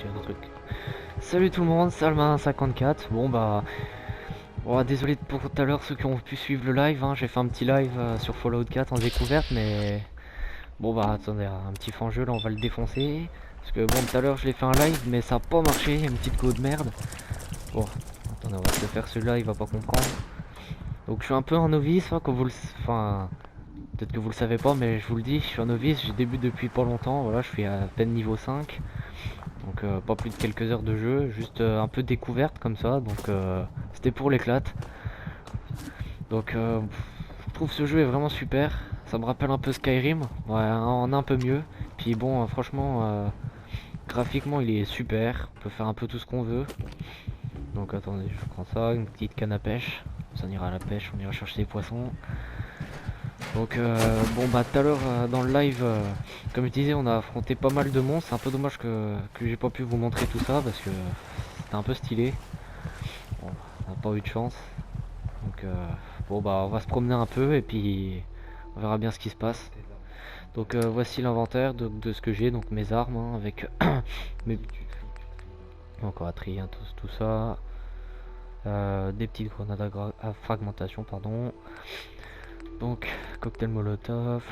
qu'il y a des trucs. Salut tout le monde, Salma54. Bon bah, désolé pour tout à l'heure ceux qui ont pu suivre le live, hein. J'ai fait un petit live sur Fallout 4 en découverte, mais bon bah attendez, un petit fin jeu là, on va le défoncer. Parce que bon, tout à l'heure je l'ai fait un live, mais ça a pas marché, une petite go de merde. Bon, attendez, on va se faire celui-là, il va pas comprendre. Donc je suis un peu un novice, hein, comme vous le... Enfin, peut-être que vous le savez pas, mais je vous le dis, je suis un novice, j'ai débute depuis pas longtemps, voilà, je suis à peine niveau 5. Donc pas plus de quelques heures de jeu, juste un peu découverte comme ça, donc c'était pour l'éclate. Donc je trouve ce jeu est vraiment super, ça me rappelle un peu Skyrim, ouais, en un peu mieux. Puis bon, franchement, graphiquement il est super, on peut faire un peu tout ce qu'on veut. Donc attendez, je prends ça, une petite canne à pêche, ça ira à la pêche, on ira chercher des poissons. Donc bon bah tout à l'heure dans le live, comme je disais, on a affronté pas mal de monstres. C'est un peu dommage que j'ai pas pu vous montrer tout ça parce que c'était un peu stylé. Bon, on n'a pas eu de chance. Donc bon bah on va se promener un peu et puis on verra bien ce qui se passe. Donc voici l'inventaire de ce que j'ai, donc mes armes hein, avec mes... Encore à trier hein, tout ça. Des petites grenades à fragmentation, pardon. Donc cocktail molotov.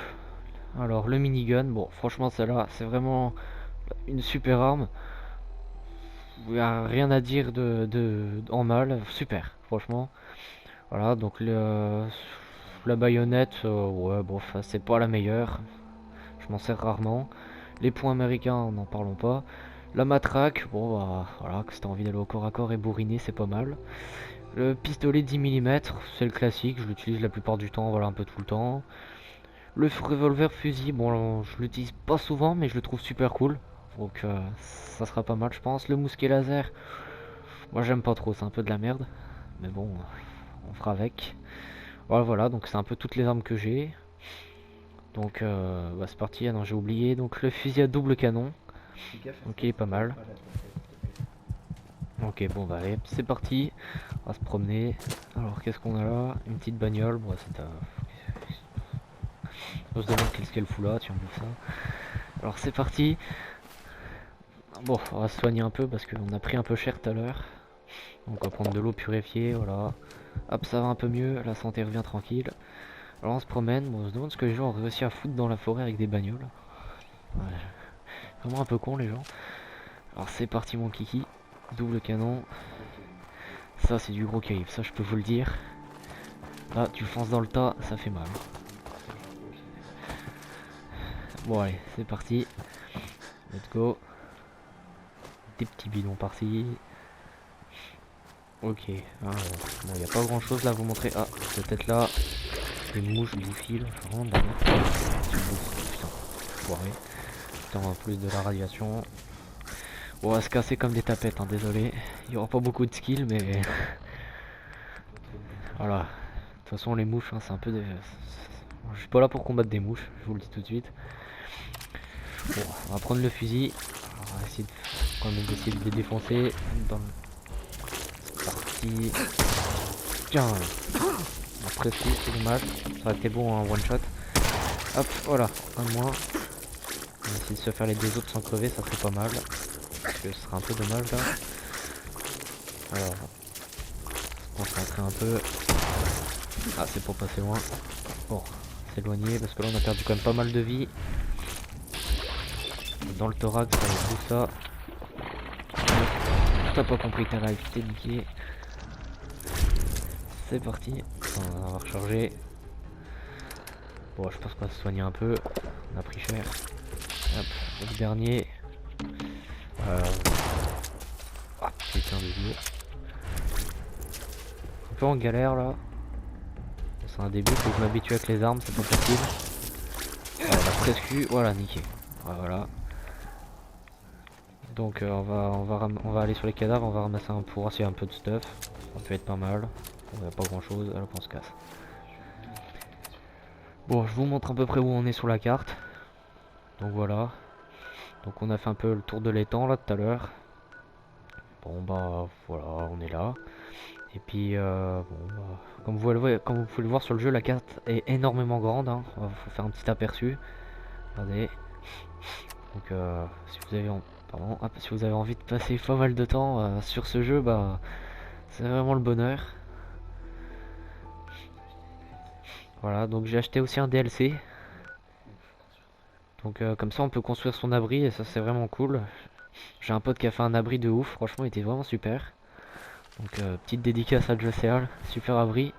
Alors le minigun, bon franchement celle-là c'est vraiment une super arme. Il n'y a rien à dire en mal, super franchement. Voilà donc la baïonnette, ouais bon c'est pas la meilleure, je m'en sers rarement. Les points américains n'en parlons pas. La matraque, bon bah voilà, que si t'as envie d'aller au corps à corps et bourriner c'est pas mal. Le pistolet 10 mm, c'est le classique, je l'utilise la plupart du temps, voilà un peu tout le temps. Le revolver fusil, bon je l'utilise pas souvent mais je le trouve super cool. Donc ça sera pas mal je pense. Le mousquet laser, moi j'aime pas trop, c'est un peu de la merde. Mais bon, on fera avec. Voilà, voilà, donc c'est un peu toutes les armes que j'ai. Donc bah, c'est parti, ah non j'ai oublié. Donc le fusil à double canon. Donc il est pas mal. Ok bon bah allez, c'est parti. On va se promener. Alors qu'est-ce qu'on a là? Une petite bagnole, bon c'est on se demande qu'est-ce qu'elle fout là, tiens on ça. Alors c'est parti. Bon, on va se soigner un peu parce qu'on a pris un peu cher tout à l'heure. Donc on va prendre de l'eau purifiée, voilà. Hop, ça va un peu mieux, la santé revient tranquille. Alors on se promène, bon, on se demande ce que les gens ont réussi à foutre dans la forêt avec des bagnoles. Ouais, vraiment un peu con les gens. Alors c'est parti mon kiki, double canon. Ça c'est du gros calibre, ça je peux vous le dire. Là tu fonces dans le tas, ça fait mal. Bon allez, c'est parti. Let's go. Des petits bidons par-ci. Ok, bon, il n'y a pas grand chose là à vous montrer. Ah, peut-être là, des mouches bouffiles, vraiment dans putain, foiré. Putain, en plus de la radiation. On va se casser comme des tapettes, hein, désolé. Il n'y aura pas beaucoup de skill, mais voilà. De toute façon, les mouches, hein, c'est un peu des... Je suis pas là pour combattre des mouches, je vous le dis tout de suite. Bon, on va prendre le fusil. On va essayer de, quand même essayer de les défoncer. Dans le... Parti. Tiens, après c'est dommage. Ça aurait été bon en one shot. Hop, voilà, un de moins. On va essayer de se faire les deux autres sans crever, ça serait pas mal. Parce que ce serait un peu dommage là. Alors, on va se concentrer un peu. Ah, c'est pour passer loin. Bon, s'éloigner parce que là on a perdu quand même pas mal de vie. Dans le thorax, ça va tout ça. T'as pas compris ta life, t'es niqué. C'est parti. On va recharger. Bon, je pense qu'on va se soigner un peu. On a pris cher. Hop, le dernier. Ah, putain de vieux. Un peu en galère là. C'est un début, faut que je m'habitue avec les armes, c'est pas facile. Alors, on a presque eu, voilà, nickel. Voilà. Donc on va aller sur les cadavres, on va ramasser un pour voir s'il y a un peu de stuff. Ça peut être pas mal. On a pas grand chose, alors on se casse. Bon, je vous montre à peu près où on est sur la carte. Donc voilà. Donc on a fait un peu le tour de l'étang là tout à l'heure. Bon bah voilà, on est là. Et puis bon bah, comme vous pouvez le voir sur le jeu, la carte est énormément grande. Hein. On va vous faire un petit aperçu. Regardez. Donc si vous avez Pardon, hop, si vous avez envie de passer pas mal de temps sur ce jeu, bah c'est vraiment le bonheur. Voilà, donc j'ai acheté aussi un DLC. Donc comme ça on peut construire son abri et ça c'est vraiment cool. J'ai un pote qui a fait un abri de ouf, franchement il était vraiment super. Donc petite dédicace à Joséal, super abri.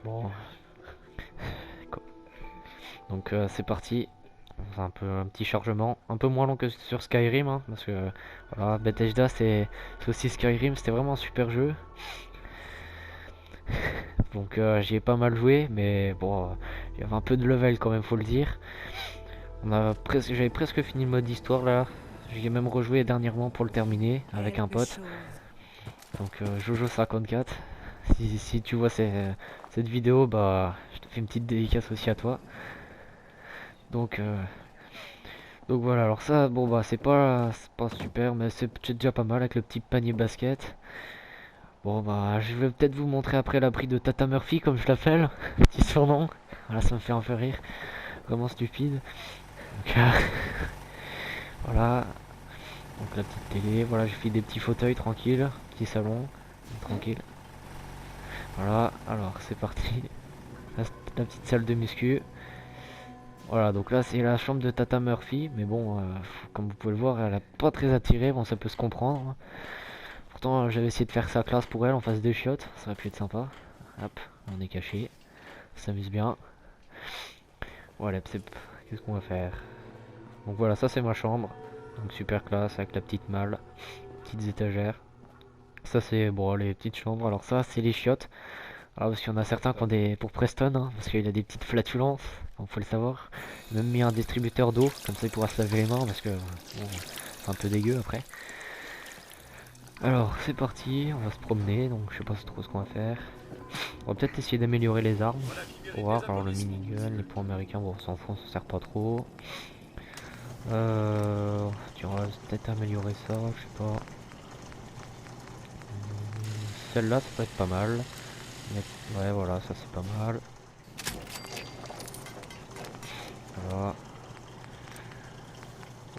Bon, donc c'est parti. C'est un peu un petit chargement, un peu moins long que sur Skyrim, hein, parce que voilà, Bethesda c'est aussi Skyrim, c'était vraiment un super jeu. Donc j'y ai pas mal joué, mais bon, il y avait un peu de level quand même, faut le dire. J'avais presque fini le mode histoire là. J'y ai même rejoué dernièrement pour le terminer avec un pote. Donc Jojo54. Si tu vois cette vidéo, bah je te fais une petite dédicace aussi à toi. Donc voilà, alors ça, bon bah c'est pas super, mais c'est déjà pas mal avec le petit panier basket. Bon bah je vais peut-être vous montrer après l'abri de Tata Murphy comme je l'appelle, petit surnom. Voilà, ça me fait un peu rire, vraiment stupide. Donc, voilà, donc la petite télé, voilà j'ai fait des petits fauteuils tranquilles, petit salon, tranquille. Voilà, alors c'est parti. La petite salle de muscu. Voilà, donc là c'est la chambre de Tata Murphy, mais bon, comme vous pouvez le voir, elle a pas très attiré, bon ça peut se comprendre. Pourtant j'avais essayé de faire sa classe pour elle en face des chiottes, ça aurait pu être sympa. Hop, on est caché, ça s'amuse bien. Voilà, qu'est-ce qu'on va faire? Donc voilà, ça c'est ma chambre, donc super classe avec la petite malle, petites étagères. Ça c'est bon les petites chambres, alors ça c'est les chiottes. Ah, parce qu'il y en a certains qui ont des... pour Preston, hein, parce qu'il a des petites flatulences, donc faut le savoir. J'ai même mis un distributeur d'eau, comme ça il pourra se laver les mains, parce que bon, c'est un peu dégueu après. Alors c'est parti, on va se promener, donc je sais pas trop ce qu'on va faire. On va peut-être essayer d'améliorer les armes, pour voir. Alors le minigun, les points américains, bon on s'en fout, ça sert pas trop. Tu vas peut-être améliorer ça, je sais pas. Celle-là ça peut être pas mal. Ouais voilà, ça c'est pas mal. Voilà.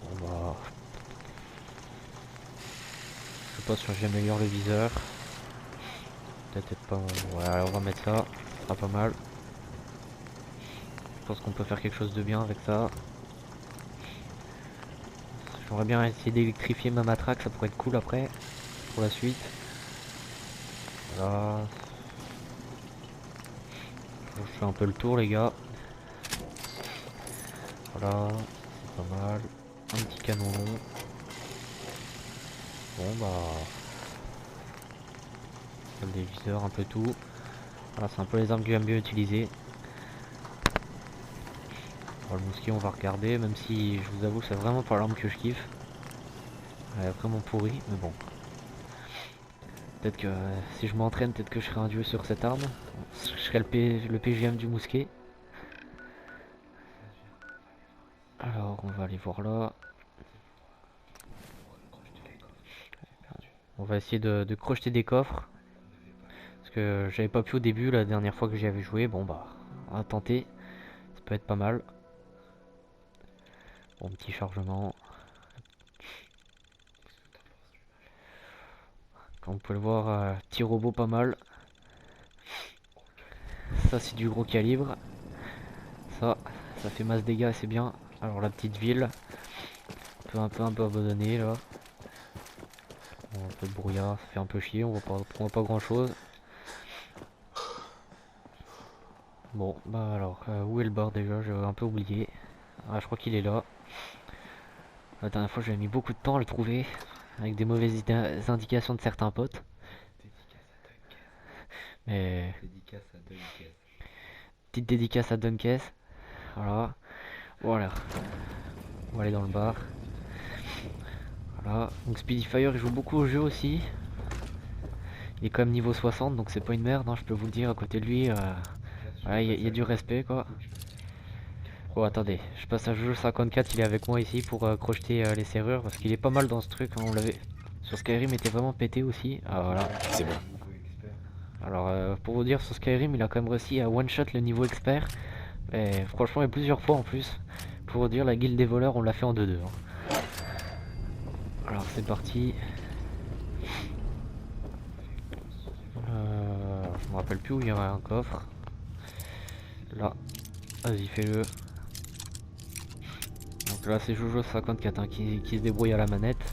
On va... Je sais pas si j'améliore le viseur. Peut-être pas... Ouais, allez, on va mettre ça. Ça sera pas mal. Je pense qu'on peut faire quelque chose de bien avec ça. J'aimerais bien essayer d'électrifier ma matraque, ça pourrait être cool après. Pour la suite. Voilà. Je fais un peu le tour les gars. Voilà. C'est pas mal. Un petit canon long. Bon bah... des viseurs, un peu tout. Voilà, c'est un peu les armes que j'aime bien utiliser. Alors, le mousquet on va regarder, même si je vous avoue c'est vraiment pas l'arme que je kiffe. Elle est vraiment pourrie, mais bon. Peut-être que si je m'entraîne, peut-être que je serai un dieu sur cette arme. Je serai le PGM du mousquet. Alors on va aller voir là. On va essayer de crocheter des coffres. Parce que j'avais pas pu au début la dernière fois que j'y avais joué. Bon bah on va tenter. Ça peut être pas mal. Bon petit chargement. Comme vous pouvez le voir, petit robot pas mal. Ça c'est du gros calibre. Ça fait masse dégâts, c'est bien. Alors la petite ville, un peu abandonnée là. Bon, un peu de brouillard, ça fait un peu chier, on voit pas grand chose. Bon, bah alors, où est le bar déjà? J'ai un peu oublié. Ah, je crois qu'il est là. La dernière fois, j'avais mis beaucoup de temps à le trouver, avec des mauvaises indications de certains potes. Mais petite dédicace à Dunkes. Voilà. Voilà. On va aller dans le bar. Voilà. Donc Speedyfire, il joue beaucoup au jeu aussi. Il est quand même niveau 60, donc c'est pas une merde, hein, je peux vous le dire. À côté de lui, voilà, il y a du respect quoi. Oh attendez, je passe à Jojo54, il est avec moi ici pour crocheter les serrures parce qu'il est pas mal dans ce truc, hein, on l'avait sur Skyrim, il était vraiment pété aussi. Ah voilà, c'est bon. Alors pour vous dire, sur Skyrim il a quand même réussi à one shot le niveau expert, et franchement et plusieurs fois en plus. Pour dire, la guilde des voleurs, on l'a fait en 2-2. Alors c'est parti. Je me rappelle plus où il y aurait un coffre. Là, vas-y fais-le. Donc là c'est Jojo 54 qui se débrouille à la manette.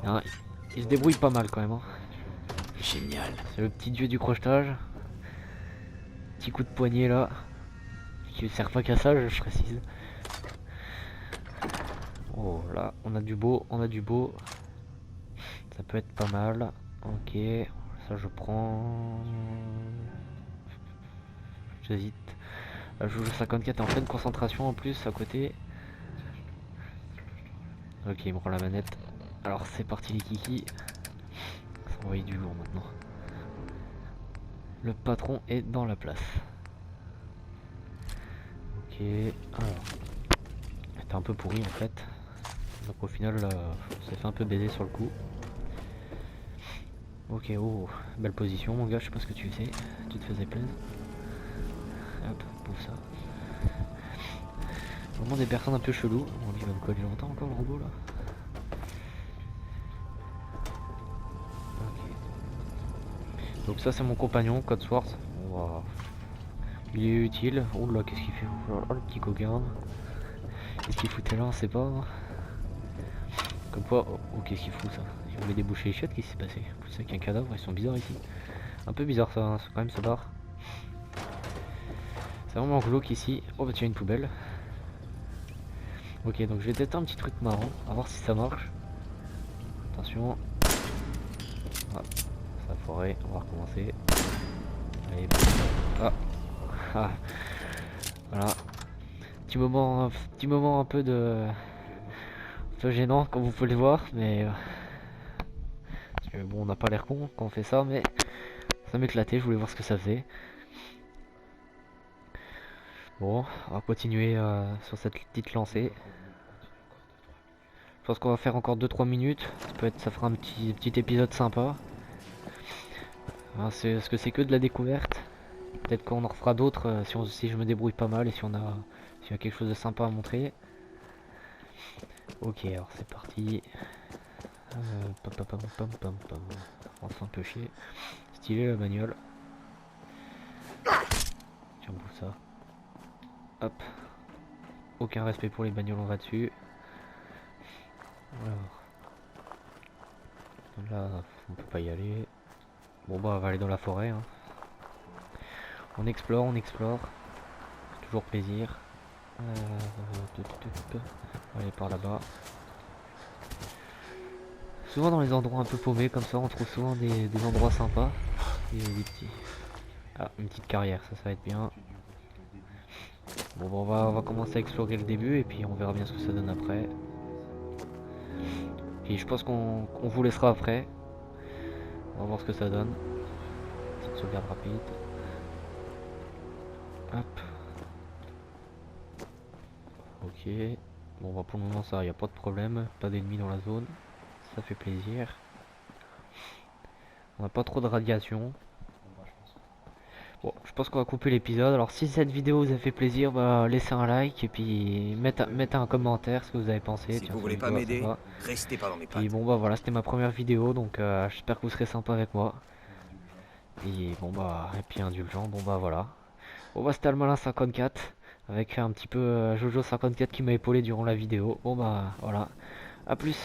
Hein, il se débrouille pas mal quand même. Génial. C'est le petit dieu du crochetage. Petit coup de poignet là. Qui ne sert pas qu'à ça, je précise. Oh là, on a du beau, Ça peut être pas mal. Ok, ça je prends. J'hésite. Là, Jojo 54 est en pleine concentration en plus à côté. Ok, il me rend la manette. Alors c'est parti les kikis. Ça envoie du lourd maintenant. Le patron est dans la place. Ok, alors. C'était un peu pourri en fait. Donc au final, ça fait un peu baiser sur le coup. Ok, oh, belle position mon gars, je sais pas ce que tu fais. Tu te faisais plaisir. Hop, pour ça. Vraiment des personnes un peu cheloues. Bon, lui il va me coller longtemps encore le robot là. Ok. Donc ça c'est mon compagnon, Codsworth. Wow. Il est utile. Oh là, qu'est-ce qu'il fait? Oh là, le petit coquin. Qu'est-ce qu'il foutait là, on sait pas. Hein. Comme quoi, oh, qu'est-ce qu'il fout ça? Il voulait déboucher les chiottes, qu'est-ce qui s'est passé? Plus ça qu'un cadavre, ils sont bizarres ici. Un peu bizarre ça, hein, quand même ce bar. C'est vraiment glauque ici. Oh bah tiens, une poubelle. Ok, donc je vais tester un petit truc marrant, à voir si ça marche. Attention. Ah, ça a foiré, on va recommencer. Allez, ah. Ah. Voilà. Petit moment un peu gênant comme vous pouvez le voir, mais parce que, bon, on n'a pas l'air con quand on fait ça, mais ça m'éclatait, je voulais voir ce que ça faisait. Bon, on va continuer sur cette petite lancée. Je pense qu'on va faire encore 2-3 minutes. Ça fera un petit épisode sympa. Parce que c'est que de la découverte. Peut-être qu'on en refera d'autres si je me débrouille pas mal et s'il y a quelque chose de sympa à montrer. Ok, alors c'est parti. On se fait un peu chier. Stylé la bagnole. Tiens, bouffe ça. Hop. Aucun respect pour les bagnoles, on va dessus. Alors. Là, on peut pas y aller. Bon bah on va aller dans la forêt. Hein. On explore. Toujours plaisir. On va aller par là-bas. Souvent dans les endroits un peu paumés comme ça, on trouve souvent des endroits sympas. Et des petits... Ah, une petite carrière, ça va être bien. Bon, bah, on va commencer à explorer le début et puis on verra bien ce que ça donne après. Et je pense qu'on vous laissera après. On va voir ce que ça donne. Petite sauvegarde rapide. Hop. Ok. Bon, bah pour le moment ça, y a pas de problème. Pas d'ennemis dans la zone. Ça fait plaisir. On n'a pas trop de radiation. Bon, je pense qu'on va couper l'épisode. Alors si cette vidéo vous a fait plaisir, bah, laissez un like et puis mettez un commentaire ce que vous avez pensé. Si vous voulez pas m'aider, restez pas dans mes pattes. Et bon bah voilà, c'était ma première vidéo, donc j'espère que vous serez sympa avec moi. Et bon bah, et puis indulgent, bon bah voilà. Bon bah c'était Almalin 54, avec un petit peu Jojo 54 qui m'a épaulé durant la vidéo. Bon bah voilà, à plus.